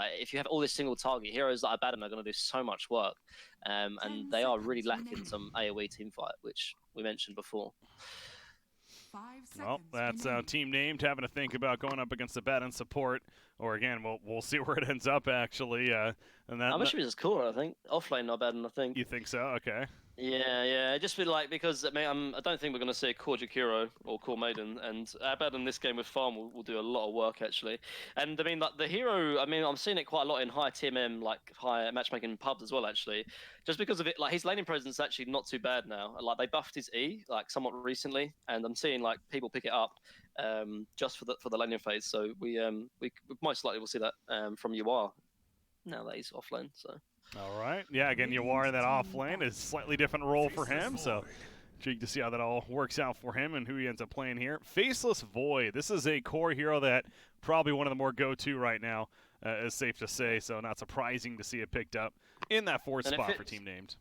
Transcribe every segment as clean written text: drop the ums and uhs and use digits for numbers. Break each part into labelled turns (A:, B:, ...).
A: If you have all these single target heroes like Abaddon are going to do so much work, and they are really lacking some AoE team fight, which we mentioned before.
B: Well, that's team named having to think about going up against the Abaddon support, or again, we'll see where it ends up actually. And
A: I'm assuming it's cooler. I think offlane Abaddon. I think.
B: You think so? Okay.
A: Yeah. I just feel like because I mean I don't think we're going to see a core Jakiro or core Maiden, and Abad in this game with Farm will do a lot of work actually. And I mean like the hero, I mean I'm seeing it quite a lot in high TMM, like high matchmaking pubs as well actually, just because of it. Like his laning presence is actually not too bad now. Like they buffed his E like somewhat recently, and I'm seeing like people pick it up just for the laning phase. So we most likely will see that from UR now that he's offlane. So.
B: All right. Yeah, again, Yawar in that off lane is slightly different role for him, so intrigued to see how that all works out for him and who he ends up playing here. Faceless Void. This is a core hero that probably one of the more go-to right now, is safe to say, so not surprising to see it picked up in that fourth spot for Team Named.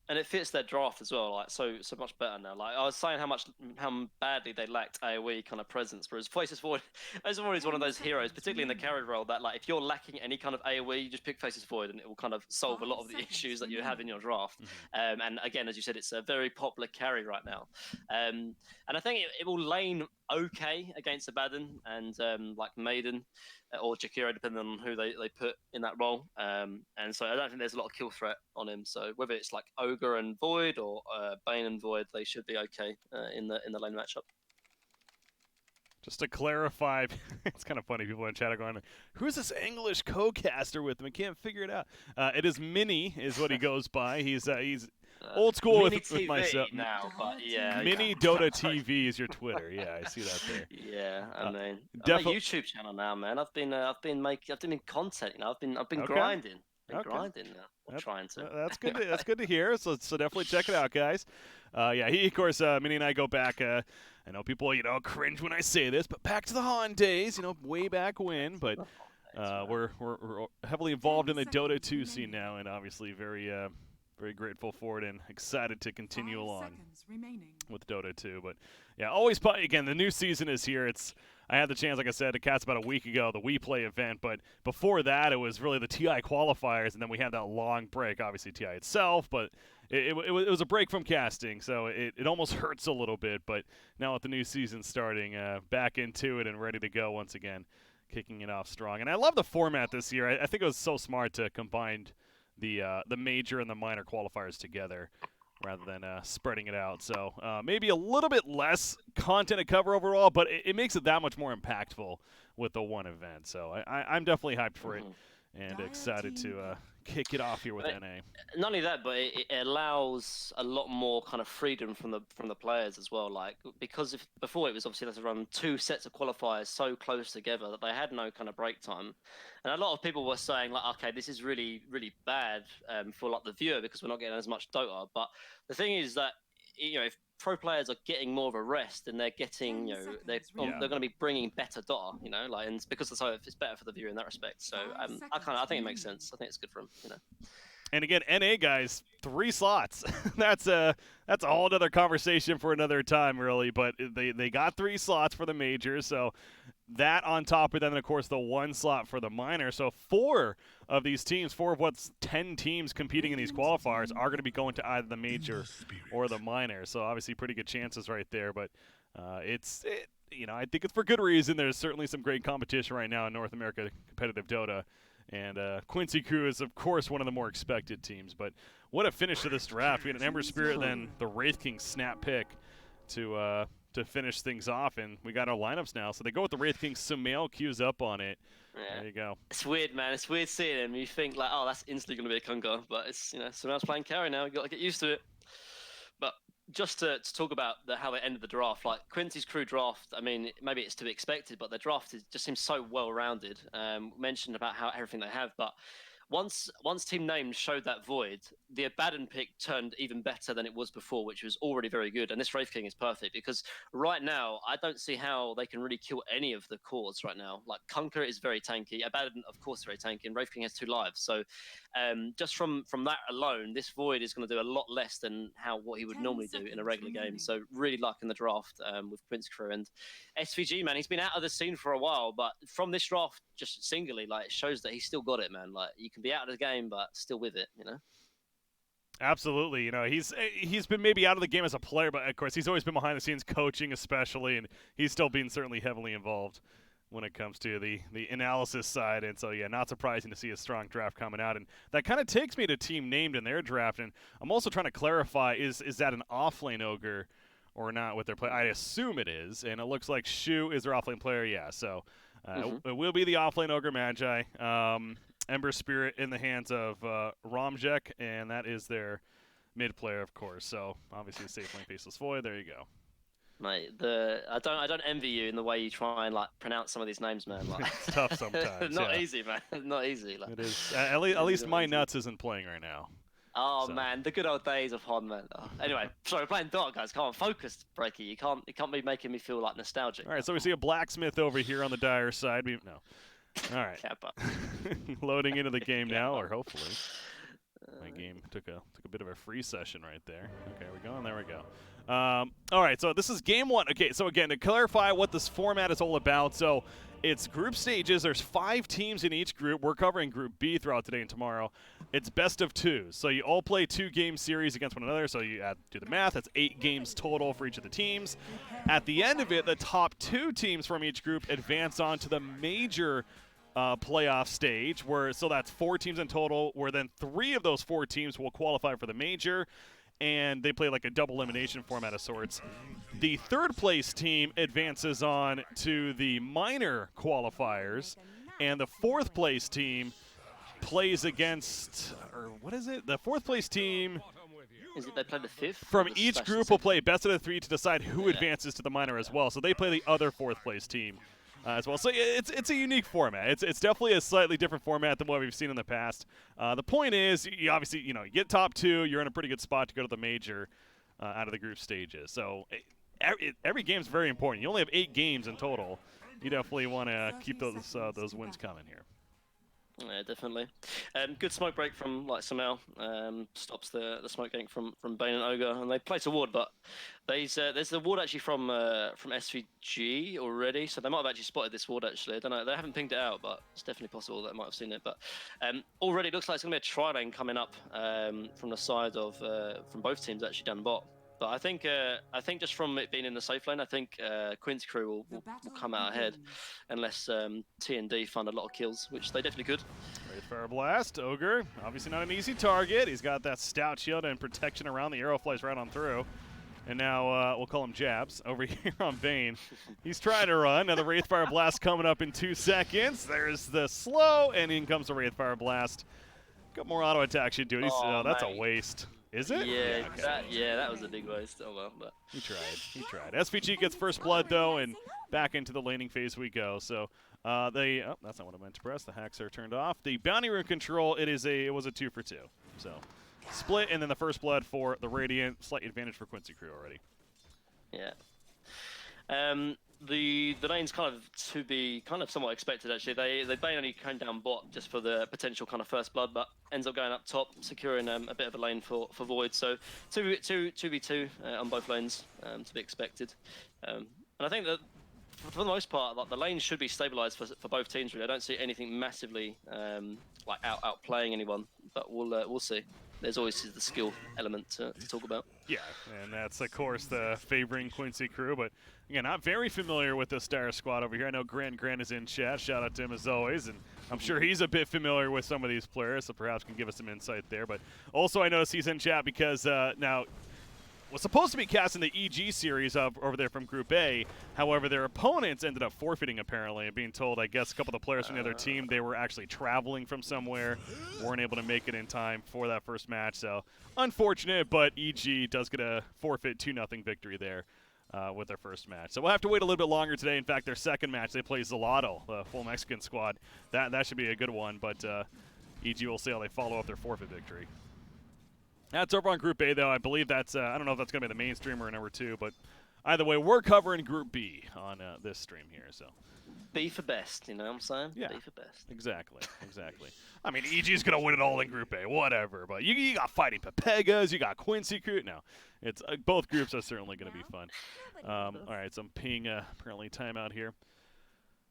A: And it fits their draft as well, like so much better now. Like I was saying, how badly they lacked AOE kind of presence. Whereas Faceless Void, Faceless Void is one of those heroes, particularly in the carry role, that like if you're lacking any kind of AOE, you just pick Faceless Void, and it will kind of solve a lot of the issues that you have in your draft. And again, as you said, it's a very popular carry right now. And I think it will lane okay against Abaddon and like Maiden or Jakiro, depending on who they put in that role. And so I don't think there's a lot of kill threat on him. So whether it's like Ogre and Void or Bane and Void, they should be okay in the lane matchup.
B: Just to clarify, it's kind of funny. People in chat are going, "Who's this English co-caster with him? I can't figure it out." It is Mini, is what he goes by. He's old school with myself.
A: Now, but yeah.
B: Mini Dota TV is your Twitter. Yeah, I see that there.
A: Yeah, I mean, definitely YouTube channel now, man. I've been making content. You know, I've been grinding. Grinding now. Trying to.
B: That's good. That's good to hear. So definitely check it out, guys. Yeah, he of course, Mini and I go back. I know people, cringe when I say this, but back to the Han days, way back when. But we're heavily involved in the Dota 2 scene now, and obviously very grateful for it and excited to continue along with Dota 2. But yeah, always again, the new season is here. I had the chance, like I said, to catch about a week ago, the We Play event, but before that, it was really the TI qualifiers, and then we had that long break, obviously TI itself, but it was a break from casting, so it almost hurts a little bit, but now with the new season starting, back into it and ready to go once again, kicking it off strong. And I love the format this year. I think it was so smart to combine the major and the minor qualifiers together rather than spreading it out. So maybe a little bit less content to cover overall, but it makes it that much more impactful with the one event. So I'm definitely hyped for it and excited to kick it off here with NA.
A: Not only that, but it allows a lot more kind of freedom from the players as well. Like because before it was obviously to run two sets of qualifiers so close together that they had no kind of break time, and a lot of people were saying like, okay, this is really really bad for like the viewer because we're not getting as much Dota. But the thing is that if pro players are getting more of a rest and they're getting they're going to be bringing better Dota, like, and because it's better for the viewer in that respect. So I think it makes sense. I think it's good for them.
B: And again, NA guys, 3 slots. that's a whole other conversation for another time, really. But they got 3 slots for the major, so that on top of then, of course, the 1 slot for the minor. So 4 of these teams, 4 of what's 10 teams competing in these qualifiers are going to be going to either the major or the minor. So obviously, pretty good chances right there. But I think it's for good reason. There's certainly some great competition right now in North America competitive Dota. And Quincy Crew is, of course, one of the more expected teams. But what a finish to this draft. We had an Ember Spirit, then the Wraith King snap pick to finish things off. And we got our lineups now. So they go with the Wraith King. Sumail queues up on it. Yeah. There you go.
A: It's weird, man. It's weird seeing him. You think, like, oh, that's instantly going to be a Kunga. But it's, Sumail's playing carry now. You've got to get used to it. But just to talk about how they ended the draft, like Quincy's Crew draft, I mean, maybe it's to be expected, but their draft just seems so well-rounded. Mentioned about how everything they have, but once team name showed that void, the Abaddon pick turned even better than it was before, which was already very good. And this Wraith King is perfect because right now I don't see how they can really kill any of the cores right now. Like Conquer is very tanky, Abaddon of course very tanky, and Wraith King has 2 lives. So just from that alone, this void is going to do a lot less than what he would normally do in a regular game. So really liking the draft with Quincy crew and SVG, man. He's been out of the scene for a while, but from this draft, just singly, like it shows that he's still got it, man. Like you can be out of the game, but still with it, you know.
B: Absolutely, you know, he's been maybe out of the game as a player, but of course he's always been behind the scenes coaching, especially, and he's still been certainly heavily involved when it comes to the analysis side. And so, yeah, not surprising to see a strong draft coming out. And that kind of takes me to team named in their draft. And I'm also trying to clarify, is that an offlane ogre or not with their play? I assume it is, and it looks like Shu is their offlane player, yeah. So it will be the offlane ogre Magi. Ember Spirit in the hands of Romjek, and that is their mid player, of course. So obviously a safe lane faceless void. There you go.
A: Mate, I don't envy you in the way you try and like pronounce some of these names, man. Like,
B: it's tough sometimes.
A: Not easy, man. Not easy. Like,
B: it is. At least my nuts isn't playing right now.
A: Oh
B: so.
A: Man, the good old days of Hon, man. Oh. Anyway, sorry, we're playing Dart, guys. Come on, focus, Breaky. You can't be making me feel like nostalgic.
B: All right, so we see a blacksmith over here on the Dire side. No. All right.
A: Kappa.
B: Loading into the game now, or hopefully. My game took a bit of a free session right there. Okay, we're going. There we go. All right, so this is game 1. Okay, so again, to clarify what this format is all about, so it's group stages. There's 5 teams in each group. We're covering Group B throughout today and tomorrow. It's best of 2. So you all play 2-game series against one another. So you do the math. That's 8 games total for each of the teams. At the end of it, the top 2 teams from each group advance on to the major playoff stage, so that's 4 teams in total, where then 3 of those 4 teams will qualify for the major, and they play like a double elimination format of sorts. The 3rd place team advances on to the minor qualifiers, and the 4th place team plays against, or what is it? The 4th place team.
A: Is it they play the 5th?
B: From each group will play best of the 3 to decide who advances to the minor as well. So they play the other 4th place team as well. So it's a unique format. It's definitely a slightly different format than what we've seen in the past. The point is, you obviously, you get top 2, you're in a pretty good spot to go to the major out of the group stages. So every game's very important. You only have 8 games in total. You definitely want to keep those wins coming here.
A: Yeah, definitely. Good smoke break from like Samel. Stops the smoke getting from Bane and Ogre, and they place a ward, but there's a ward actually from SVG already, so they might have actually spotted this ward actually. I don't know. They haven't pinged it out, but it's definitely possible that they might have seen it. But already it looks like it's gonna be a tri-lane coming up from the side of from both teams actually down the bot. But I think just from it being in the safe lane, I think Quincy crew will come out ahead, unless T&D find a lot of kills, which they definitely could.
B: Wraithfire Blast, Ogre, obviously not an easy target. He's got that stout shield and protection around. The arrow flies right on through. And now we'll call him Jabs over here on Bane. He's trying to run. Now the Wraithfire Blast coming up in 2 seconds. There's the slow, and in comes the Wraithfire Blast. Got more auto attack should do it. Oh, that's a waste. Is it?
A: Yeah, okay. That was a big waste. Oh well, but
B: he tried. SVG gets first blood though, and back into the laning phase we go. So that's not what I meant to press. The hacks are turned off. The bounty rune control, it was a 2 for 2. So split, and then the first blood for the Radiant. Slight advantage for Quincy crew already.
A: Yeah. The lane's kind of to be somewhat expected actually. They Bane only came down bot just for the potential kind of first blood, but ends up going up top, securing a bit of a lane for Void. So 2v2 on both lanes to be expected. And I think that for the most part, like, the lane should be stabilized for both teams. Really, I don't see anything massively like outplaying anyone, but we'll see. There's always the skill element to talk about.
B: Yeah, and that's, of course, the favoring Quincy crew. But, again, not very familiar with this Dire squad over here. I know Grant is in chat. Shout out to him as always. And I'm sure he's a bit familiar with some of these players, so perhaps can give us some insight there. But also I noticed he's in chat because now was supposed to be casting the EG series over there from Group A. However, their opponents ended up forfeiting, apparently, and being told, I guess, a couple of the players from the other team, they were actually traveling from somewhere, weren't able to make it in time for that first match. So, unfortunate, but EG does get a forfeit 2-0 victory there with their first match. So we'll have to wait a little bit longer today. In fact, their second match, they play Zalato, the full Mexican squad. That should be a good one, but... EG will see how they follow up their forfeit victory. That's over on Group A, though. I believe that's, I don't know if that's going to be the main stream or number 2, but either way, we're covering Group B on this stream here, so.
A: B for best, you know what I'm saying?
B: Yeah.
A: B for best.
B: Exactly. I mean, EG's going to win it all in Group A, whatever, but you got Fighting Pepegas, you got Quincy crew. No, it's both groups are certainly going to be fun. All right, so I'm ping apparently timeout here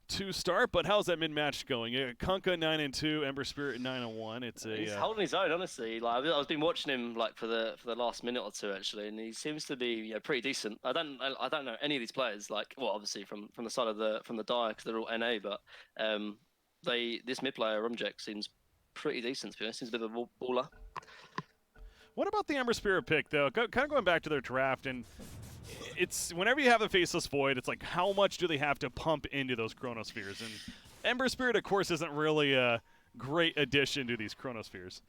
B: to start, but how's that mid-match going? Yeah, Kunkka 9-2, Ember Spirit 9-1.
A: He's holding his own, honestly. Like I've been watching him like for the last minute or two actually, and he seems to be pretty decent. I don't know any of these players. Like, well, obviously from the side of the die because they're all NA, but this mid player Rumjek seems pretty decent to be honest. Seems a bit of a baller.
B: What about the Ember Spirit pick though? Kind of going back to their draft, and it's whenever you have the Faceless Void, it's like how much do they have to pump into those Chronospheres? And Ember Spirit, of course, isn't really a great addition to these Chronospheres.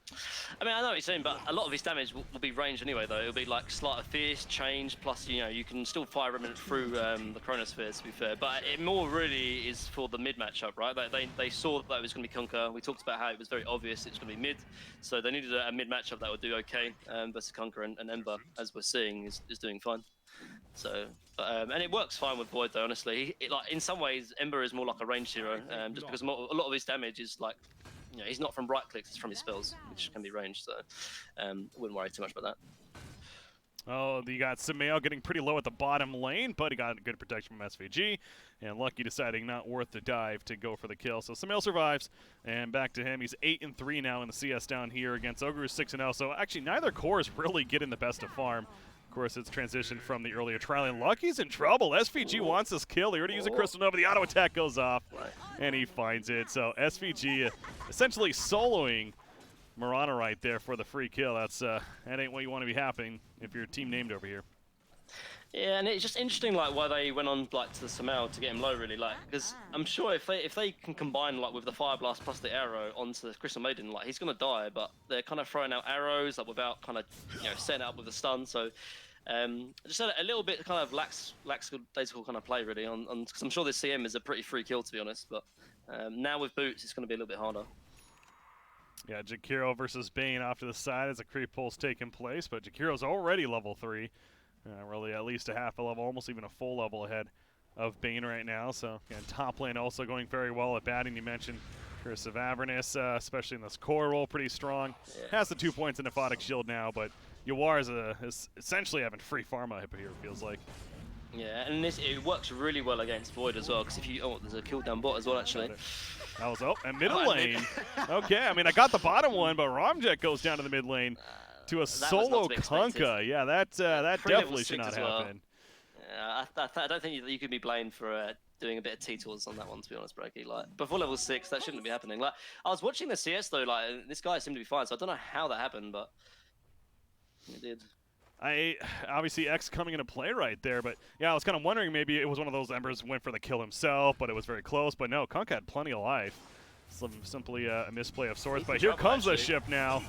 A: I mean, I know what you're saying, but a lot of his damage will be ranged anyway, though. It'll be like Sleight of Fierce, Change, plus, you know, you can still fire Remnant through the Chronospheres, to be fair. But it more really is for the mid matchup, right? They saw that it was going to be Kunkka. We talked about how it was very obvious it was going to be mid, so they needed a mid matchup that would do okay versus Kunkka, and Ember, as we're seeing, is doing fine. So, and it works fine with Void, though, honestly. Like, in some ways, Ember is more like a ranged hero, just because a lot of his damage is like, you know, he's not from right clicks, it's from his spells, which can be ranged, so wouldn't worry too much about that.
B: Oh, you got Sumail getting pretty low at the bottom lane, but he got good protection from SVG, and Lucky deciding not worth the dive to go for the kill. So Sumail survives, and back to him. He's 8-3 now in the CS down here against Ogre, who's 6-0. So actually, neither core is really getting the best of farm. Of course, it's transitioned from the earlier trial, and Lucky's in trouble. SVG wants this kill. He already used a Crystal Nova. The auto attack goes off, and he finds it. So SVG essentially soloing Mirana right there for the free kill. That's that ain't what you want to be happening if you're team named over here.
A: Yeah, and it's just interesting, like, why they went on like to the Sumail to get him low, really, like, because I'm sure if they can combine like with the Fire Blast plus the arrow onto the Crystal Maiden, like, he's gonna die, but they're kind of throwing out arrows like without kind of, you know, setting it up with a stun. So just a little bit kind of lackadaisical kind of play, really, on because I'm sure this CM is a pretty free kill, to be honest, but now with boots it's going to be a little bit harder.
B: Yeah, Jakiro versus Bane off to the side as a creep pull's taking place, but Jakiro's already level 3. Really at least a half a level, almost even a full level ahead of Bane right now. So, again, top lane also going very well at batting. You mentioned Curse of Avernus, especially in this core role, pretty strong. Yeah. Has the 2 points in Aphotic Shield now, but Yawar is essentially having free pharma here, it feels like.
A: Yeah, and it works really well against Void as well, because if you... Oh, there's a kill down bot as well, actually.
B: That was, and middle lane. Okay, I mean, I got the bottom one, but Romjet goes down to the mid lane. To a solo Kunkka. Yeah, that definitely should not happen.
A: Yeah, I don't think you could be blamed for doing a bit of T-Tools on that one, to be honest, Breggy. Like, before level 6, that shouldn't be happening. Like, I was watching the CS, though, like, this guy seemed to be fine, so I don't know how that happened, but it did.
B: Obviously, X coming into play right there, but yeah, I was kind of wondering maybe it was one of those Embers went for the kill himself, but it was very close. But no, Kunkka had plenty of life. Simply a misplay of sorts, but here comes the ship now.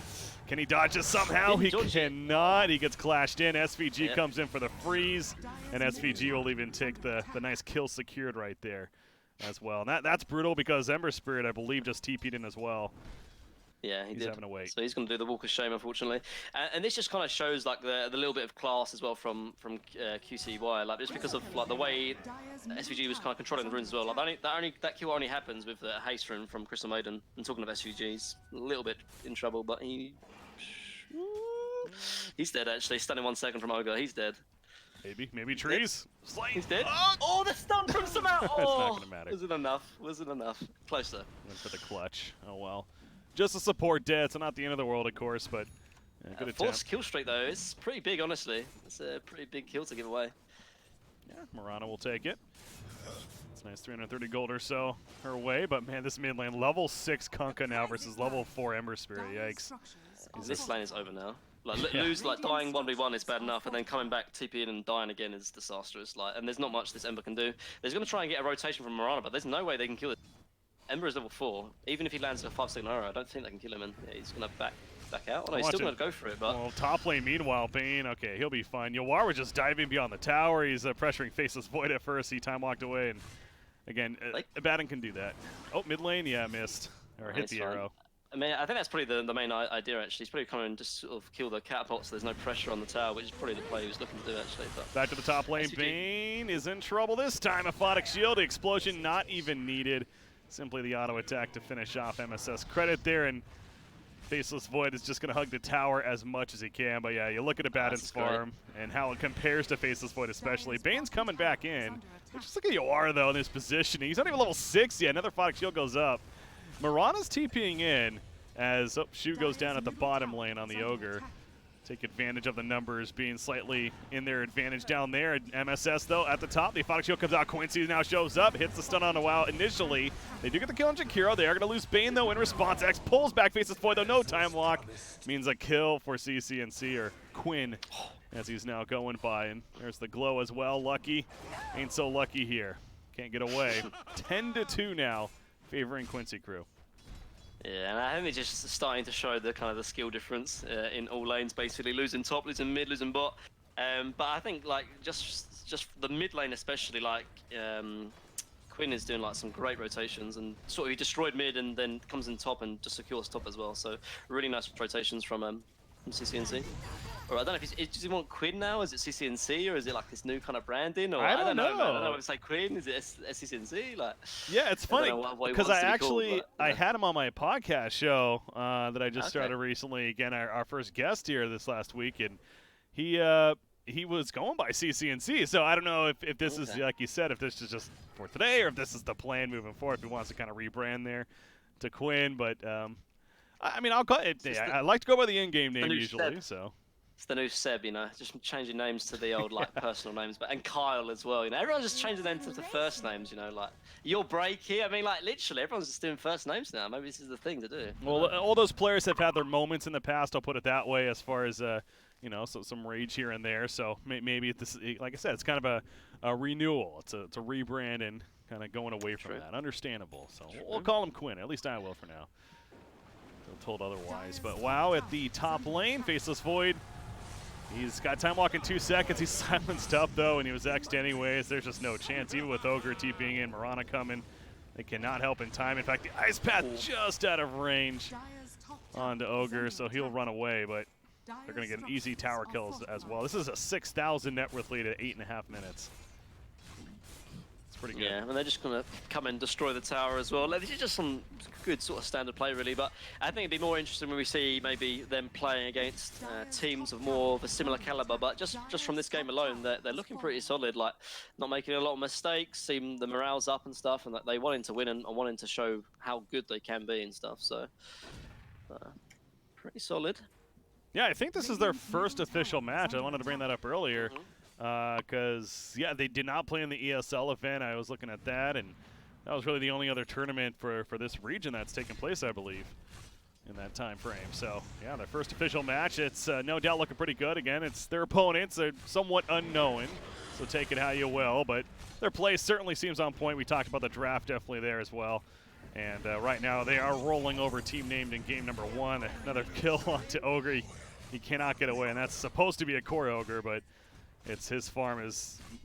B: Can he dodge it somehow? He cannot. He gets clashed in. SVG comes in for the freeze, and SVG will even take the nice kill secured right there as well. And that's brutal because Ember Spirit, I believe, just TP'd in as well.
A: Yeah, he's
B: having to wait.
A: So he's going to do the Walk of Shame, unfortunately. And this just kind of shows like the little bit of class as well from QCY. Like, just because of like the way SVG was kind of controlling the runes as well. Like that kill only happens with the haste rune from Crystal Maiden. And talking of SVG's a little bit in trouble, but he's dead actually. Stunning 1 second from Ogre. He's dead.
B: Maybe trees.
A: He's dead. Oh, the stun from Sumail. Oh,
B: it's not gonna matter.
A: Was it enough? Was it enough? Closer.
B: Went for the clutch. Oh well. Just a support dead, so not the end of the world, of course, but good attempt.
A: Forced kill streak, though, it's pretty big, honestly. It's a pretty big kill to give away.
B: Yeah, Mirana will take it. It's nice 330 gold or so her way, but man, this mid lane, level 6 Kunkka now versus level 4 Ember Spirit, yikes.
A: This lane is over now. Like, lose, like, dying 1v1 is bad enough, and then coming back, TPing and dying again is disastrous. Like, and there's not much this Ember can do. They're going to try and get a rotation from Mirana, but there's no way they can kill it. Ember is level 4. Even if he lands a 5-second arrow, I don't think they can kill him, and yeah, he's going to back out. Oh, no, he's still going to go for it, but...
B: Well, top lane, meanwhile, Bane, okay, he'll be fine. Yawar was just diving beyond the tower. He's pressuring Faceless Void at first. He time walked away, and again, Abaddon can do that. Oh, mid lane, yeah, missed. Or hit the arrow.
A: I mean, I think that's probably the main idea, actually. He's probably coming and just sort of kill the catapult so there's no pressure on the tower, which is probably the play he was looking to do, actually. But
B: Back to the top lane. Bane is in trouble this time. Aphotic Shield. The explosion not even needed. Simply the auto attack to finish off MSS. Credit there, and Faceless Void is just going to hug the tower as much as he can. But yeah, you look at Abaddon's farm and how it compares to Faceless Void especially. Bane's coming back in. Just look at Yoara, though, in his positioning. He's not even level 6 yet. Another Aphotic Shield goes up. Mirana's TPing in as Shu goes down at the bottom lane on the Ogre. Take advantage of the numbers being slightly in their advantage down there. MSS, though, at the top. The Aphotic Shield comes out. Quincy now shows up, hits the stun on a WoW initially. They do get the kill on Jakiro. They are going to lose Bane, though, in response. X pulls back, faces Void, though. No time lock. Means a kill for CCNC, or Quinn, as he's now going by. And there's the glow as well. Lucky. Ain't so lucky here. Can't get away. 10-2 now, favoring Quincy crew.
A: Yeah, and I think they're just starting to show the kind of the skill difference in all lanes, basically losing top, losing mid, losing bot. But I think like just the mid lane especially, like Quinn is doing like some great rotations and sort of he destroyed mid and then comes in top and just secures top as well. So really nice rotations from CCNC. Or I don't know if does he want Quinn now? Is it CCNC or is it like this new kind of branding? Or
B: I don't know.
A: Man. I don't know if it's like Quinn. Is it CCNC? Like
B: yeah, it's funny because I
A: yeah.
B: had him on my podcast show that I just started recently. Again, our first guest here this last week, and he was going by CCNC. So I don't know if this is like you said, if this is just for today or if this is the plan moving forward. If he wants to kind of rebrand there to Quinn, but I mean I'll call it. I like to go by the in-game name usually. So.
A: It's the new Seb, you know, just changing names to the old, like, personal names. And Kyle as well, you know. Everyone's just changing them to the first names, you know, like, your break here. I mean, like, literally, everyone's just doing first names now. Maybe this is the thing to do.
B: Well, all those players have had their moments in the past, I'll put it that way, as far as, you know, some rage here and there. So maybe, this, like I said, it's kind of a renewal. It's a rebrand and kind of going away from that. Understandable. So we'll call him Quinn. At least I will for now. Until told otherwise. But wow, at the top lane, Faceless Void. He's got time walk in 2 seconds. He's silenced up, though, and he was X'd anyways. There's just no chance, even with Ogre TPing in, Mirana coming. They cannot help in time. In fact, the Ice Path just out of range onto Ogre, so he'll run away, but they're going to get an easy tower kills as well. This is a 6,000 net worth lead at 8.5 minutes. It's pretty good.
A: Yeah, and they're just going to come and destroy the tower as well. This is just some good sort of standard play, really, but I think it'd be more interesting when we see maybe them playing against teams of more of a similar caliber, but just from this game alone, they're looking pretty solid, like not making a lot of mistakes, seem the morale's up and stuff, and that they wanting to win and wanting to show how good they can be and stuff, so pretty solid.
B: Yeah, I think this is their first official match. I wanted to bring that up earlier because, yeah, they did not play in the ESL event. I was looking at that, and that was really the only other tournament for this region that's taken place, I believe, in that time frame. So, yeah, their first official match. It's no doubt looking pretty good. Again, it's their opponents. They're somewhat unknown, so take it how you will. But their play certainly seems on point. We talked about the draft definitely there as well. And right now they are rolling over team named in game number 1. Another kill onto Ogre. He cannot get away, and that's supposed to be a core Ogre, but it's his farm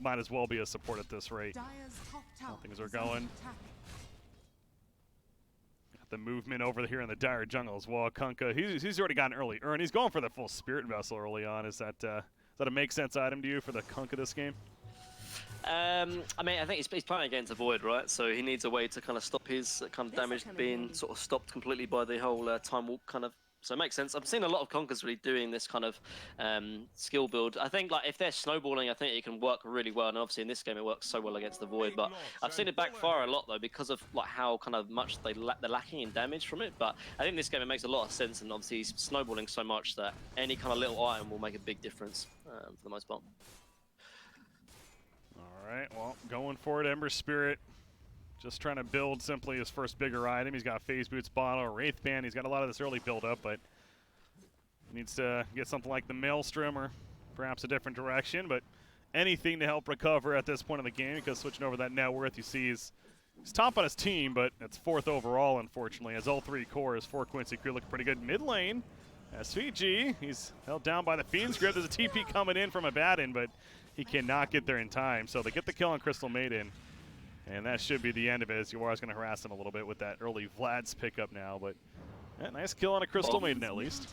B: might as well be a support at this rate. How things are going. Got the movement over here in the Dire jungle as well. Kunkka, he's already got an early earn. He's going for the full Spirit Vessel early on. Is that a make sense item to you for the Kunkka this game?
A: I mean, I think he's playing against a Void, right? So he needs a way to kind of stop his kind of damage being sort of stopped completely by the whole time walk kind of. So it makes sense. I've seen a lot of Conkers really doing this kind of skill build. I think like if they're snowballing, I think it can work really well. And obviously in this game it works so well against the Void. But I've seen it backfire a lot though because of like how kind of much they're lacking in damage from it. But I think this game it makes a lot of sense. And obviously he's snowballing so much that any kind of little item will make a big difference for the most part.
B: All right, well, going for it, Ember Spirit. Just trying to build simply his first bigger item. He's got Phase Boots, Bottle, Wraith Band. He's got a lot of this early build-up, but needs to get something like the Maelstrom or perhaps a different direction. But anything to help recover at this point in the game, because switching over that net worth, you see he's top on his team, but it's 4th overall, unfortunately, as all 3 cores for Quincy crew look pretty good. Mid lane, SVG, he's held down by the Fiend's Grip. There's a TP coming in from Abaddon, but he cannot get there in time. So they get the kill on Crystal Maiden. And that should be the end of it, as Yoara's going to harass him a little bit with that early Vlad's pickup now. But Yeah, nice kill on a Crystal Maiden at least.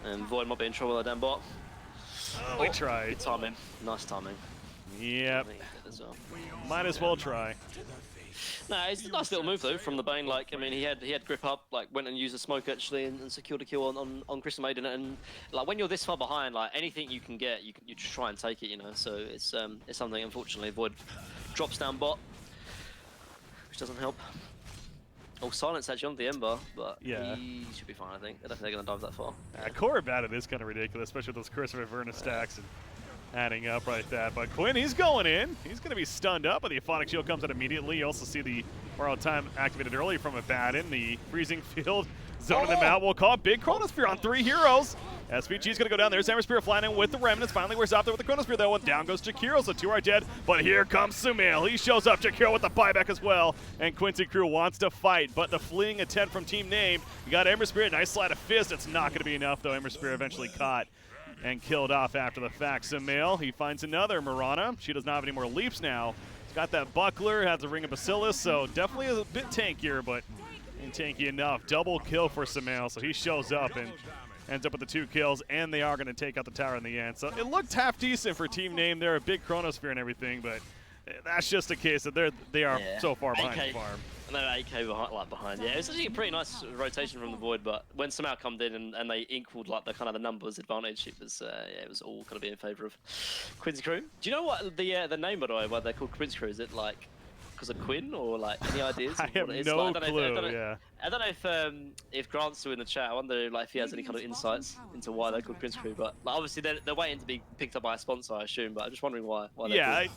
A: And Void might be in trouble with that damn bot.
B: Oh, we tried.
A: Good timing. Nice timing.
B: Yep.
A: As well.
B: Might as well try.
A: No, it's a nice little move though from the Bane. Like, I mean, he had grip up, like went and used a smoke actually, and secured a kill on Crystal Maiden. And like when you're this far behind, like anything you can get, you just try and take it, you know. So it's something. Unfortunately, Void drops down bot, which doesn't help. Oh, Silence actually on the Ember, but
B: yeah,
A: he should be fine. I think. I don't think they're gonna dive that far.
B: Core about it is kind of ridiculous, especially with those Christopher Verna stacks and adding up like that. But Quinn, he's going in. He's going to be stunned up, but the Euphonic Shield comes out immediately. You also see the borrowed time activated early from a Batten. The freezing field zoning them out. We'll call it big Chronosphere on 3 heroes. SVG's going to go down there. Hammer Spear flying in with the Remnants. Finally wears out there with the Chronosphere though, and down goes Jakiro, so 2 are dead. But here comes Sumail. He shows up. Jakiro with the buyback as well. And Quincy Crew wants to fight, but the fleeing attempt from Team Name. You got Ember Spirit, nice slide of fist. It's not going to be enough though. Ember Spirit eventually caught and killed off after the fact. Sumail, he finds another Mirana. She does not have any more leaps now. He's got that buckler, has a Ring of Bacillus, so definitely a bit tankier, but ain't tanky enough. Double kill for Sumail, so he shows up and ends up with the 2 kills, and they are going to take out the tower in the end. So it looked half decent for Team Name. They're a big Chronosphere and everything, but that's just a case that they are so far behind the farm.
A: And then AK behind. Yeah, it's actually a pretty nice rotation from the Void, but when Sumail come in and they equaled like the kind of the numbers advantage, it was yeah, it was all going to be in favor of Quincy Crew. Do you know what the name, by the way, why they're called Quincy Crew? Is it like because of Quinn, or like any ideas?
B: I have no clue. Yeah.
A: I don't know if Grant's still in the chat. I wonder like if he has any kind of insights into why they're called Quincy Crew. But like, obviously they're waiting to be picked up by a sponsor, I assume. But I'm just wondering why.
B: Yeah,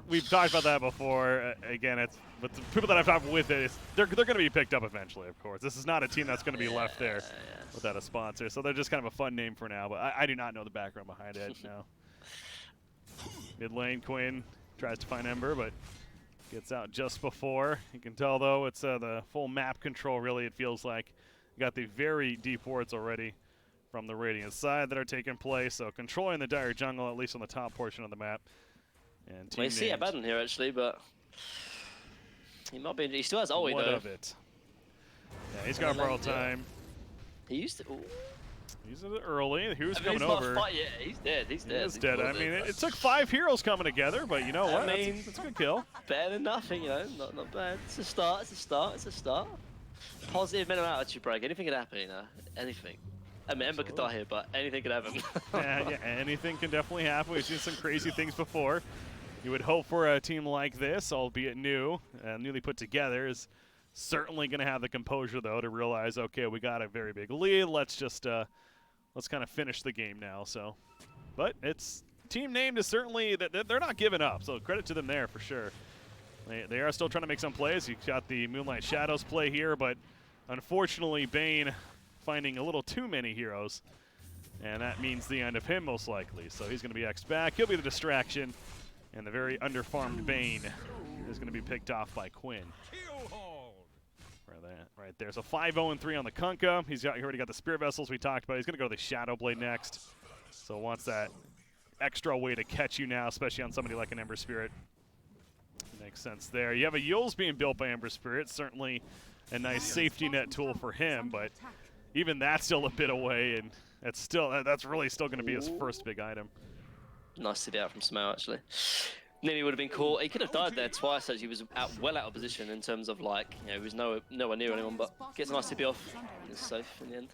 B: we've talked about that before. Again, it's but the people that I've talked with they're going to be picked up eventually. Of course, this is not a team that's going to be left there without a sponsor. So they're just kind of a fun name for now. But I do not know the background behind it. No. Mid lane, Quinn tries to find Ember, but gets out just before. You can tell, though, it's the full map control, really, it feels like. You got the very deep wards already from the Radiant side that are taking place, so controlling the Dire Jungle, at least on the top portion of the map. And
A: we see a Baden here, actually, but he might be. He still has Oi,
B: what
A: though.
B: Of it? Yeah, he's got borrowed time.
A: He used to. Ooh.
B: He's early. Who's coming
A: he's
B: over?
A: Not yeah, he's dead. He's dead.
B: He's dead. I mean, it took 5 heroes coming together, but you know what?
A: I mean,
B: that's a good kill.
A: Better than nothing, you know. Not bad. It's a start. It's a start. It's a start. Positive mental attitude break. Anything could happen, you know. Anything. I mean, Ember could die here, but anything could happen.
B: yeah, anything can definitely happen. We've seen some crazy things before. You would hope for a team like this, albeit new, newly put together, is certainly going to have the composure, though, to realize, okay, we got a very big lead. Let's just let's kind of finish the game now. So, but it's Team Named is certainly they're not giving up. So credit to them there for sure. They are still trying to make some plays. You've got the Moonlight Shadows play here, but unfortunately Bane finding a little too many heroes, and that means the end of him most likely. So he's going to be X'd back. He'll be the distraction, and the very underfarmed Bane is going to be picked off by Quinn. Right there. So 5-0-3 on the Kunkka. He already got the Spirit Vessels we talked about. He's going to go to the Shadow Blade next. So wants that extra way to catch you now, especially on somebody like an Ember Spirit. Makes sense there. You have a Yules being built by Ember Spirit. Certainly a nice safety net tool for him, but even that's still a bit away, and that's really still going to be his first big item.
A: Nice to be out from Sumail, actually. Nearly would have been caught. He could have died there twice, as he was well out of position in terms of like, you know, he was nowhere near anyone, but gets a nice TP off. He's safe in the end.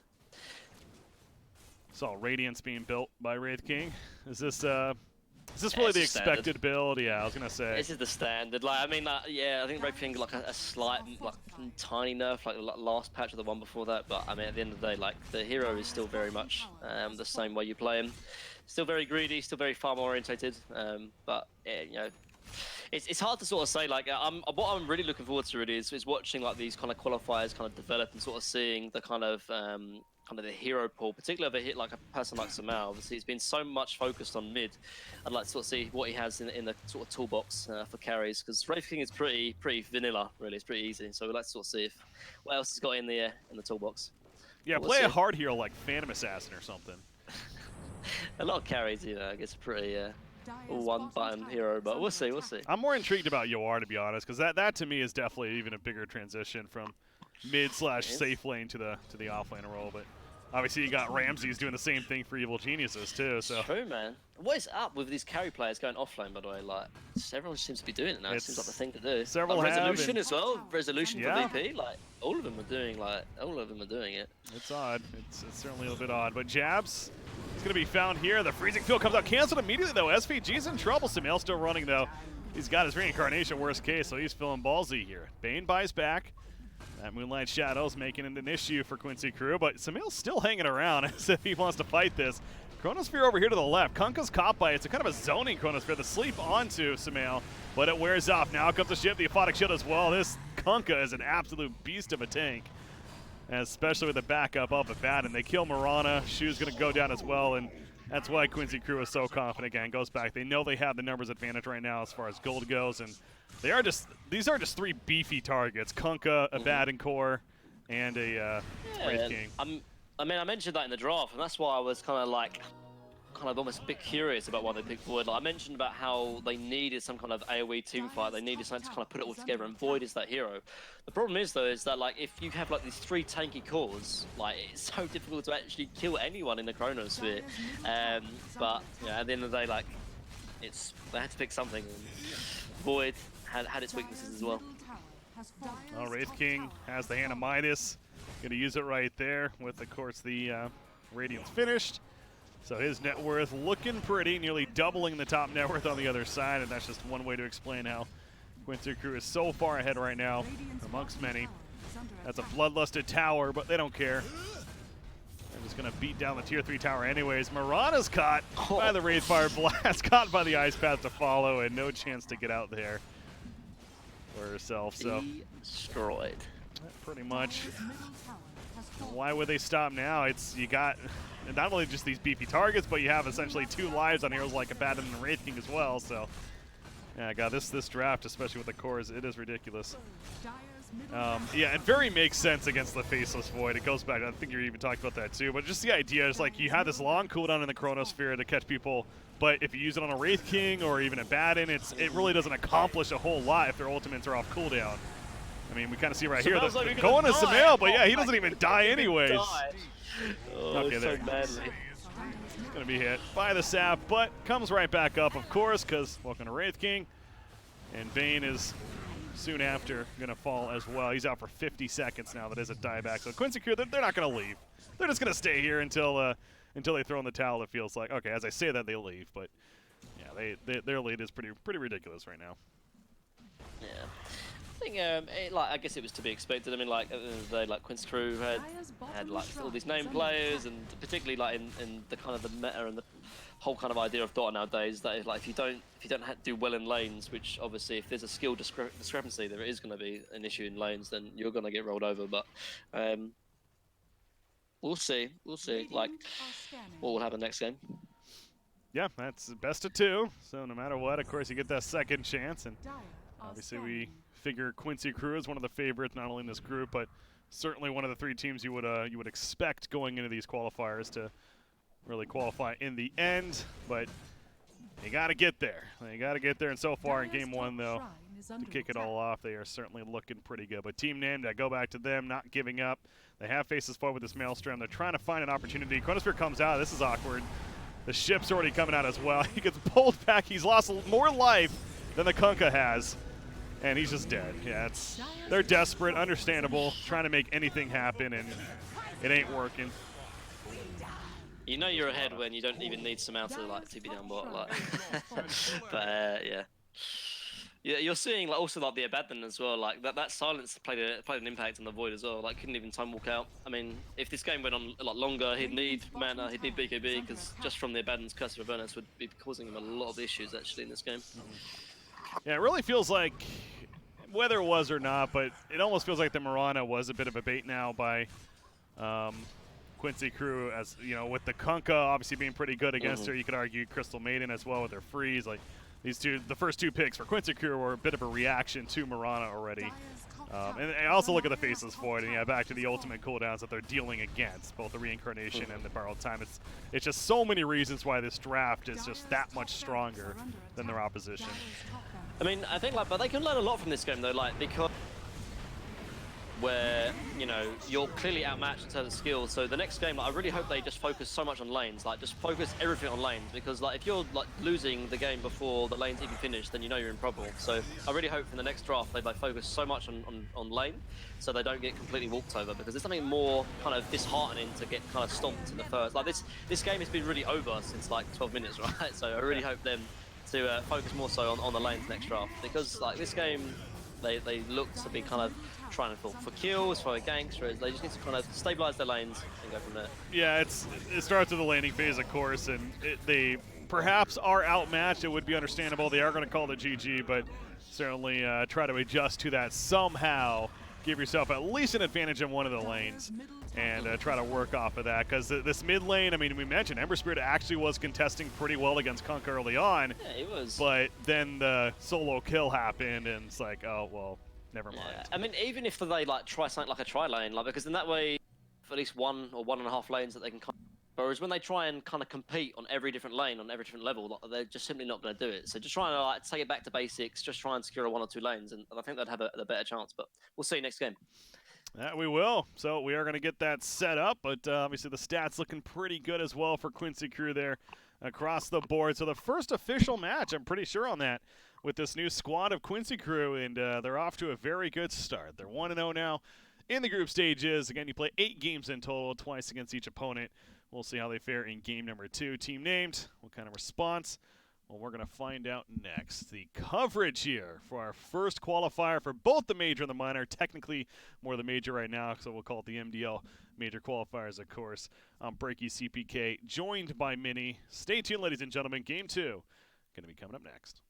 B: Saw Radiance being built by Wraith King. Is this really the expected build? Yeah, I was gonna say.
A: This is the standard. Like, I mean, yeah, I think Wraith King like a slight, like tiny nerf, like the last patch or the one before that. But I mean, at the end of the day, like the hero is still very much the same way you play him. Still very greedy, still very farm orientated, but yeah, you know, it's hard to sort of say. Like, what I'm really looking forward to really is watching like these kind of qualifiers kind of develop and sort of seeing the kind of the hero pool, particularly of a hit like a person like Sumail. Obviously, it's been so much focused on mid. I'd like to sort of see what he has in the sort of toolbox for carries, because Wraith King is pretty vanilla, really. It's pretty easy. So we'd like to sort of see what else he's got in the toolbox.
B: Yeah,
A: but
B: play a hard hero like Phantom Assassin or something.
A: A lot of carries, you know, I guess pretty one-button hero, but we'll see.
B: I'm more intrigued about Yoar, to be honest, because that to me is definitely even a bigger transition from mid/safe lane to the off lane role, but obviously you got Ramses doing the same thing for Evil Geniuses too. So
A: true, man. What is up with these carry players going offlane? By the way, like everyone seems to be doing it now. It seems like the thing to do.
B: Several
A: like,
B: have,
A: resolution as well. Resolution
B: yeah.
A: for VP. Like all of them are doing it.
B: It's odd. It's certainly a little bit odd. But Jabs is going to be found here. The freezing field comes out, canceled immediately though. SVG's in trouble. Sumail still running though. He's got his reincarnation, worst case, so he's feeling ballsy here. Bane buys back. That Moonlight Shadow's making it an issue for Quincy Crew, but Sumail's still hanging around as if he wants to fight this. Chronosphere over here to the left. Kunkka's caught by it. It's a kind of a zoning Chronosphere. The sleep onto Sumail, but it wears off. Now comes the ship, the Aphotic Shield as well. This Kunkka is an absolute beast of a tank, and especially with the backup up at bat. And they kill Mirana. Shu's going to go down as well, and that's why Quincy Crew is so confident again. Goes back. They know they have the numbers advantage right now as far as gold goes, and these are just three beefy targets: Kunkka, a Bad and Core, and a Wraith King.
A: I mean, I mentioned that in the draft, and that's why I was kind of almost a bit curious about why they picked Void. Like, I mentioned about how they needed some kind of AoE team fight. They needed something to kind of put it all together, and Void is that hero. The problem is, though, is that like if you have like these three tanky cores, like it's so difficult to actually kill anyone in the Chronosphere. But yeah, at the end of the day, like they had to pick something. And Void had its weaknesses as well.
B: Oh, Wraith King has the Hand of Midas. Going to use it right there with, of course, the Radiance finished. So his net worth looking pretty, nearly doubling the top net worth on the other side, and that's just one way to explain how Quincy Crew is so far ahead right now, amongst many. That's a bloodlusted tower, but they don't care. They're just going to beat down the tier 3 tower anyways. Mirana's caught by the Wraithfire Blast, caught by the Ice Path to follow, and no chance to get out there for herself. So
A: destroyed.
B: Pretty much. Why would they stop now? You got not only just these beefy targets, but you have essentially 2 lives on heroes like Abaddon and Wraith King as well. So yeah, God, this draft, especially with the cores, it is ridiculous. Yeah, it very makes sense against the Faceless Void. It goes back, I think you even talked about that too, but just the idea is like you have this long cooldown in the Chronosphere to catch people, but if you use it on a Wraith King or even a Abaddon, it really doesn't accomplish a whole lot if their ultimates are off cooldown. I mean, we kind of see right here,
A: like
B: going to Sumail, but yeah, he doesn't even die anyways.
A: Okay, there. So badly.
B: He's going to be hit by the sap, but comes right back up, of course, because welcome to Wraith King. And Bane is soon after going to fall as well. He's out for 50 seconds now. That is a dieback. So Quincy Crew, they're not going to leave. They're just going to stay here until they throw in the towel. It feels like. Okay, as I say that, they leave, but yeah, their lead is pretty ridiculous right now.
A: Yeah. I think, I guess it was to be expected. I mean, like, at the end of the day, like, Quincy Crew had like, all these name players, and particularly, like, in the kind of the meta and the whole kind of idea of Dota nowadays, that is, like, if you don't do well in lanes, which, obviously, if there's a skill discrepancy, there is going to be an issue in lanes, then you're going to get rolled over, but, we'll see, like, what will happen next game.
B: Yeah, that's best of 2, so no matter what, of course, you get that second chance, and obviously we figure Quincy Crew is one of the favorites, not only in this group, but certainly one of the 3 teams you would expect going into these qualifiers to really qualify in the end. But you got to get there. And so far in Game 1, though, to kick it all off, they are certainly looking pretty good. But Team Named, I go back to them, not giving up. They have faces forward with this Maelstrom. They're trying to find an opportunity. Chronosphere comes out. This is awkward. The ship's already coming out as well. He gets pulled back. He's lost more life than the Kunkka has. And he's just dead. Yeah, they're desperate, understandable, trying to make anything happen, and it ain't working.
A: You know you're ahead when you don't even need Sumail to like TP down bot, like. But yeah, you're seeing like also like the Abaddon as well. Like that silence played an impact on the Void as well. Like couldn't even time walk out. I mean, if this game went on a lot longer, he'd need mana, he'd need BKB, because just from the Abaddon's Curse of Avernus would be causing him a lot of issues actually in this game.
B: Yeah, it really feels like, whether it was or not, but it almost feels like the Mirana was a bit of a bait now by Quincy Crew, as you know, with the Kunkka obviously being pretty good against her. You could argue Crystal Maiden as well with her freeze. Like the first 2 picks for Quincy Crew were a bit of a reaction to Mirana already. And I also look at the Faceless Void, and yeah, back to the ultimate cooldowns that they're dealing against, both the Reincarnation and the Borrowed Time. It's just so many reasons why this draft is just that much stronger than their opposition.
A: I mean, I think but they can learn a lot from this game though, like because where, you know, you're clearly outmatched in terms of skill. So the next game, like, I really hope they just focus so much on lanes, like just focus everything on lanes, because like if you're like losing the game before the lanes even finish, then you know you're in trouble. So I really hope in the next draft they focus so much on lane, so they don't get completely walked over, because there's something more kind of disheartening to get kind of stomped in the first. Like this game has been really over since like 12 minutes, right? So I really hope them to focus more so on the lanes next draft, because like this game, they look to be kind of trying for kills, for ganks. They just need to kind of stabilize their lanes and go from there.
B: Yeah, it starts with the landing phase, of course, and they perhaps are outmatched. It would be understandable. They are going to call it GG, but certainly try to adjust to that somehow. Give yourself at least an advantage in one of the lanes and try to work off of that, because this mid lane, I mean, we mentioned Ember Spirit actually was contesting pretty well against Kunk early on.
A: Yeah, he was.
B: But then the solo kill happened, and it's like, oh, well, never mind.
A: Yeah. I mean, even if they like try something like a tri lane, like, because in that way, at least 1 or 1.5 lanes that they can. Whereas when they try and kind of compete on every different lane, on every different level, like, they're just simply not going to do it. So just trying to like take it back to basics, just try and secure 1 or 2 lanes, and I think they'd have a better chance. But we'll see next game.
B: Yeah, we will. So we are going to get that set up, but obviously the stats looking pretty good as well for Quincy Crew there across the board. So the first official match, I'm pretty sure on that, with this new squad of Quincy Crew, and they're off to a very good start. They're 1-0 now in the group stages. Again, you play 8 games in total, twice against each opponent. We'll see how they fare in game number 2. Team named, what kind of response? Well, we're going to find out next. The coverage here for our first qualifier for both the major and the minor. Technically more the major right now, so we'll call it the MDL major qualifiers, of course. I'm Breaky CPK, joined by Mini. Stay tuned, ladies and gentlemen. Game 2 going to be coming up next.